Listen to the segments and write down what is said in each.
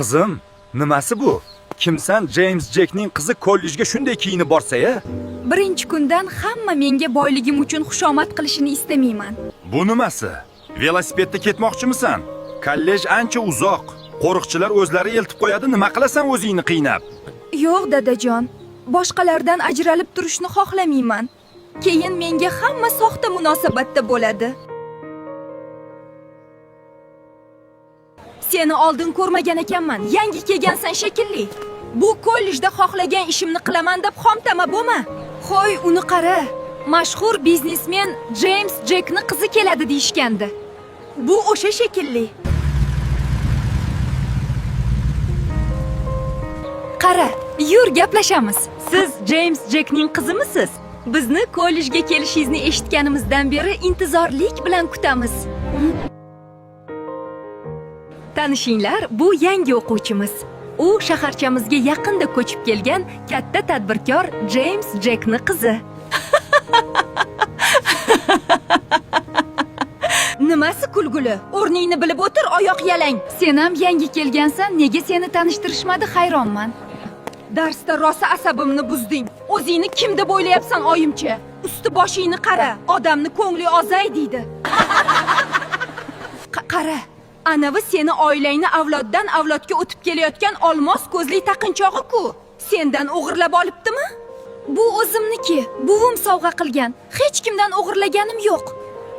Qizim, nimasi bu? Kimsan James Jackning qizi kollejga shunday kiyinib borsa-ya? Birinchi kundan hamma menga boyligim uchun xushomad qilishini istamayman. Bu nimasi? Velosipedda ketmoqchimisan? Kollej ancha uzoq. Qo'riqchilar o'zlari eltib qo'yadi, nima qilasan o'zingni qiynab? Yo'q, dadajon. Boshqalardan ajralib turishni xohlamayman. Keyin menga hamma soxta munosabatda bo'ladi. Seni oldin ko'rmagan ekanman. Yangi kelgansan shekilli. Bu kollejda xohlagan ishimni qilaman deb xomtama bo'lma. Xo'y, uni qara. Mashhur biznesmen James Jackni qizi keladi deyishgandi. Bu o'sha shekilli. Qara, yur gaplashamiz. Siz James Jackning qizimisiz? Bizni kollejga kelishingizni eshitganimizdan beri intizorlik bilan kutamiz. Tanishinglar, bu yangi o'quvchimiz. U shaharchamizga yaqinda ko'chib kelgan katta tadbirkor James Jackni qizi. Nimasi kulguli? O'rningni bilib o'tir, oyoq yalang. Sen ham yangi kelgansan, nega seni tanishtirishmadi, hayronman. Darsda rosa asabimni buzding. O'zingni kim deb o'ylayapsan, oyimcha? Usti boshingni qara, odamni ko'ngli ozay deydi. Qara, anavi seni oilangni avloddan avlodga o'tib kelayotgan olmos ko'zli taqinchog'i-ku. Sendan o'g'irlab olibdimi? Bu o'zimniki, buvim sovg'a qilgan. Hech kimdan o'g'irlaganim yo'q.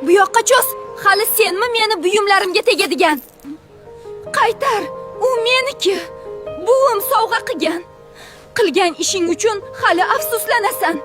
Bu yoqqa cho'z. Hali senmi meni buyumlarimga tegadigan? Qaytar, u meniki. Buvim sovg'a qilgan. Qilgan ishing uchun hali afsuslanasan.